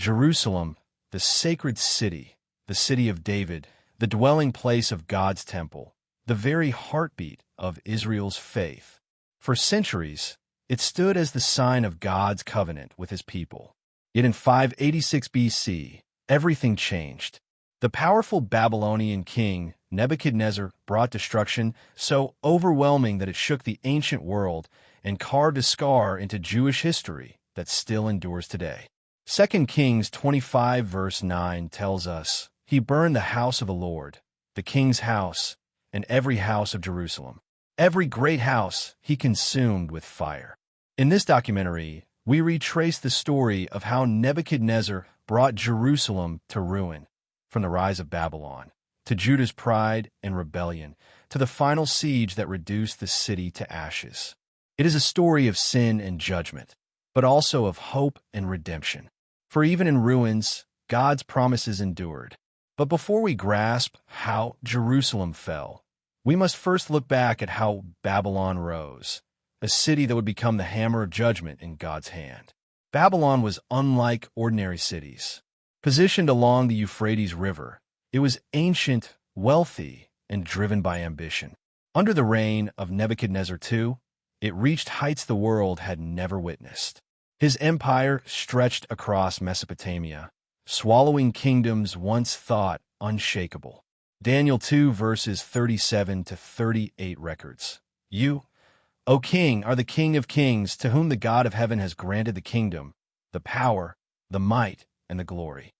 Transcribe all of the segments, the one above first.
Jerusalem, the sacred city, the city of David, the dwelling place of God's temple, the very heartbeat of Israel's faith. For centuries, it stood as the sign of God's covenant with his people. Yet in 586 BC, everything changed. The powerful Babylonian king Nebuchadnezzar brought destruction so overwhelming that it shook the ancient world and carved a scar into Jewish history that still endures today. 2 Kings 25 verse 9 tells us, "He burned the house of the Lord, the king's house, and every house of Jerusalem. Every great house he consumed with fire." In this documentary, we retrace the story of how Nebuchadnezzar brought Jerusalem to ruin, from the rise of Babylon, to Judah's pride and rebellion, to the final siege that reduced the city to ashes. It is a story of sin and judgment, but also of hope and redemption. For even in ruins, God's promises endured. But before we grasp how Jerusalem fell, we must first look back at how Babylon rose, a city that would become the hammer of judgment in God's hand. Babylon was unlike ordinary cities. Positioned along the Euphrates River, it was ancient, wealthy, and driven by ambition. Under the reign of Nebuchadnezzar II, it reached heights the world had never witnessed. His empire stretched across Mesopotamia, swallowing kingdoms once thought unshakable. Daniel 2 verses 37 to 38 records, "You, O king, are the King of kings, to whom the God of heaven has granted the kingdom, the power, the might, and the glory."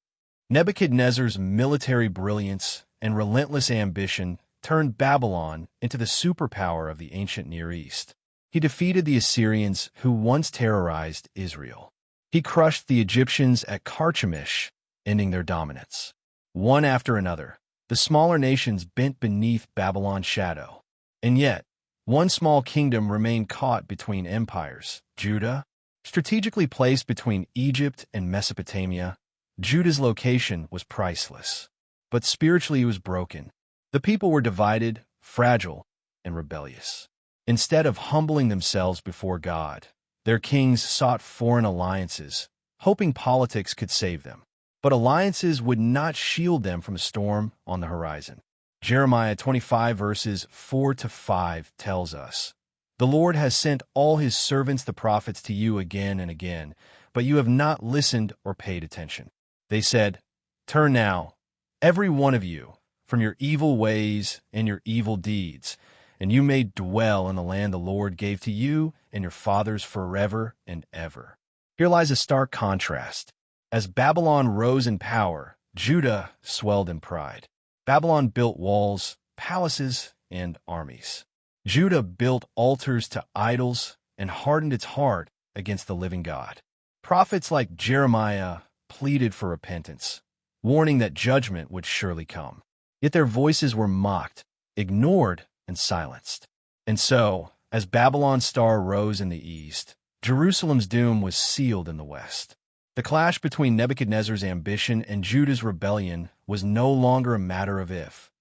Nebuchadnezzar's military brilliance and relentless ambition turned Babylon into the superpower of the ancient Near East. He defeated the Assyrians who once terrorized Israel. He crushed the Egyptians at Carchemish, ending their dominance. One after another, the smaller nations bent beneath Babylon's shadow. And yet, one small kingdom remained caught between empires, Judah. Strategically placed between Egypt and Mesopotamia, Judah's location was priceless. But spiritually it was broken. The people were divided, fragile, and rebellious. Instead of humbling themselves before God, their kings sought foreign alliances, hoping politics could save them. But alliances would not shield them from a storm on the horizon. Jeremiah 25 verses 4 to 5 tells us, "The Lord has sent all his servants the prophets to you again and again, but you have not listened or paid attention. They said, 'Turn now, every one of you, from your evil ways and your evil deeds, and you may dwell in the land the Lord gave to you and your fathers forever and ever.'" Here lies a stark contrast. As Babylon rose in power, Judah swelled in pride. Babylon built walls, palaces, and armies. Judah built altars to idols and hardened its heart against the living God. Prophets like Jeremiah pleaded for repentance, warning that judgment would surely come. Yet their voices were mocked, ignored, and silenced. And so, as Babylon's star rose in the east, Jerusalem's doom was sealed in the west. The clash between Nebuchadnezzar's ambition and Judah's rebellion was no longer a matter of if,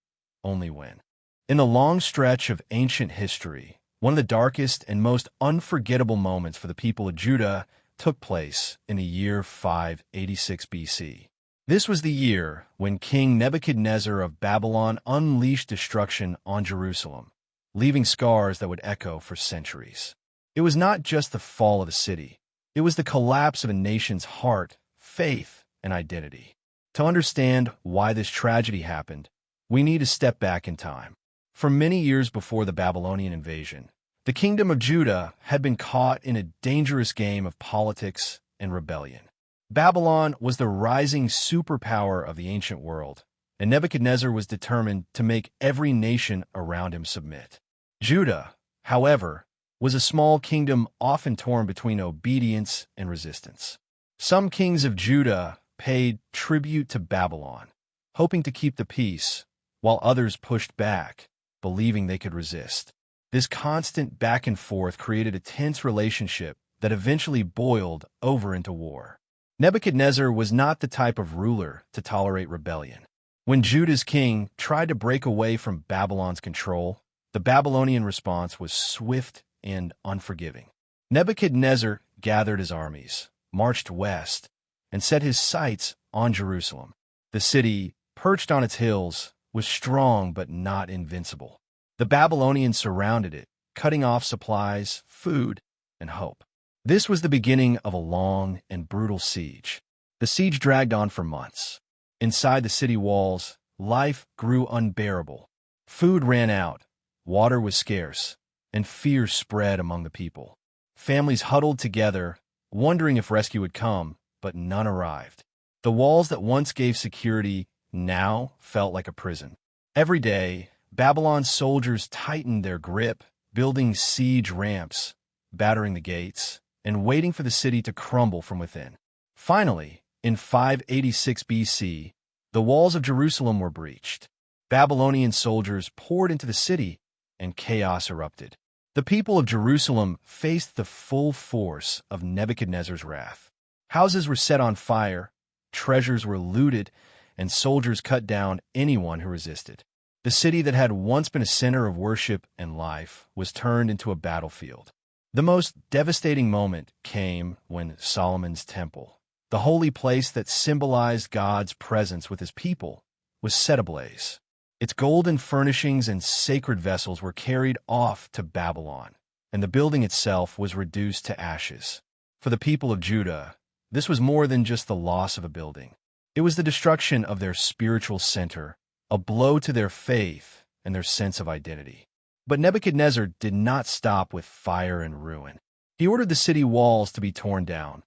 only when. In the long stretch of ancient history, one of the darkest and most unforgettable moments for the people of Judah took place in the year 586 BC. This was the year when King Nebuchadnezzar of Babylon unleashed destruction on Jerusalem, leaving scars that would echo for centuries. It was not just the fall of a city. It was the collapse of a nation's heart, faith, and identity. To understand why this tragedy happened, we need to step back in time. For many years before the Babylonian invasion, the kingdom of Judah had been caught in a dangerous game of politics and rebellion. Babylon was the rising superpower of the ancient world, and Nebuchadnezzar was determined to make every nation around him submit. Judah, however, was a small kingdom often torn between obedience and resistance. Some kings of Judah paid tribute to Babylon, hoping to keep the peace, while others pushed back, believing they could resist. This constant back and forth created a tense relationship that eventually boiled over into war. Nebuchadnezzar was not the type of ruler to tolerate rebellion. When Judah's king tried to break away from Babylon's control, the Babylonian response was swift and unforgiving. Nebuchadnezzar gathered his armies, marched west, and set his sights on Jerusalem. The city, perched on its hills, was strong but not invincible. The Babylonians surrounded it, cutting off supplies, food, and hope. This was the beginning of a long and brutal siege. The siege dragged on for months. Inside the city walls, life grew unbearable. Food ran out, water was scarce, and fear spread among the people. Families huddled together, wondering if rescue would come, but none arrived. The walls that once gave security now felt like a prison. Every day, Babylon's soldiers tightened their grip, building siege ramps, battering the gates, and waiting for the city to crumble from within. Finally, in 586 BC, the walls of Jerusalem were breached. Babylonian soldiers poured into the city, and chaos erupted. The people of Jerusalem faced the full force of Nebuchadnezzar's wrath. Houses were set on fire, treasures were looted, and soldiers cut down anyone who resisted. The city that had once been a center of worship and life was turned into a battlefield. The most devastating moment came when Solomon's temple, the holy place that symbolized God's presence with his people, was set ablaze. Its golden furnishings and sacred vessels were carried off to Babylon, and the building itself was reduced to ashes. For the people of Judah, this was more than just the loss of a building. It was the destruction of their spiritual center, a blow to their faith and their sense of identity. But Nebuchadnezzar did not stop with fire and ruin. He ordered the city walls to be torn down,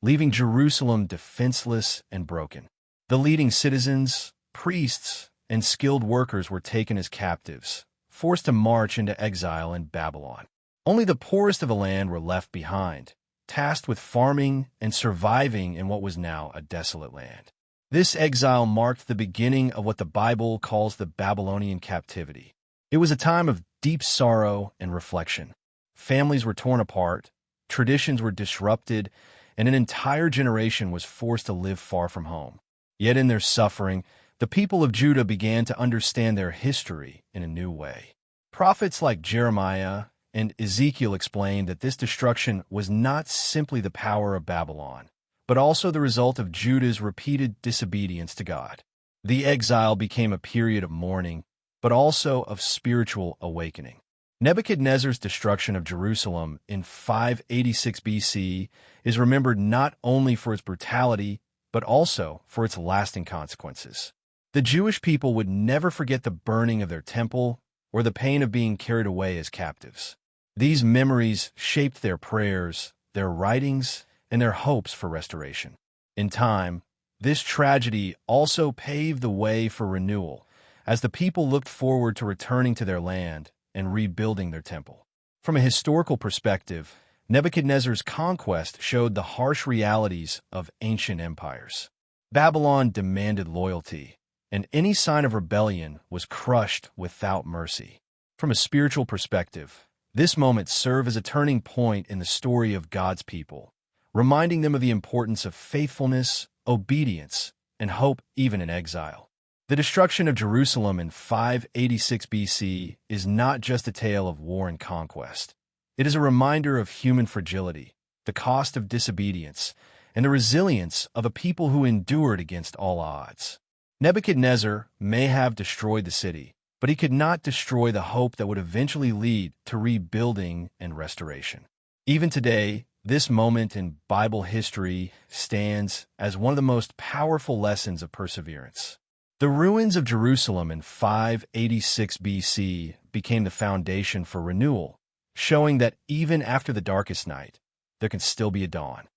leaving Jerusalem defenseless and broken. The leading citizens, priests, and skilled workers were taken as captives, forced to march into exile in Babylon. Only the poorest of the land were left behind, tasked with farming and surviving in what was now a desolate land. This exile marked the beginning of what the Bible calls the Babylonian captivity. It was a time of deep sorrow and reflection. Families were torn apart, traditions were disrupted, and an entire generation was forced to live far from home. Yet in their suffering, the people of Judah began to understand their history in a new way. Prophets like Jeremiah and Ezekiel explained that this destruction was not simply the power of Babylon, but also the result of Judah's repeated disobedience to God. The exile became a period of mourning, but also of spiritual awakening. Nebuchadnezzar's destruction of Jerusalem in 586 BC is remembered not only for its brutality, but also for its lasting consequences. The Jewish people would never forget the burning of their temple or the pain of being carried away as captives. These memories shaped their prayers, their writings, and their hopes for restoration. In time, this tragedy also paved the way for renewal, as the people looked forward to returning to their land and rebuilding their temple. From a historical perspective, Nebuchadnezzar's conquest showed the harsh realities of ancient empires. Babylon demanded loyalty, and any sign of rebellion was crushed without mercy. From a spiritual perspective, this moment served as a turning point in the story of God's people, reminding them of the importance of faithfulness, obedience, and hope even in exile. The destruction of Jerusalem in 586 BC is not just a tale of war and conquest. It is a reminder of human fragility, the cost of disobedience, and the resilience of a people who endured against all odds. Nebuchadnezzar may have destroyed the city, but he could not destroy the hope that would eventually lead to rebuilding and restoration. Even today, this moment in Bible history stands as one of the most powerful lessons of perseverance. The ruins of Jerusalem in 586 BC became the foundation for renewal, showing that even after the darkest night, there can still be a dawn.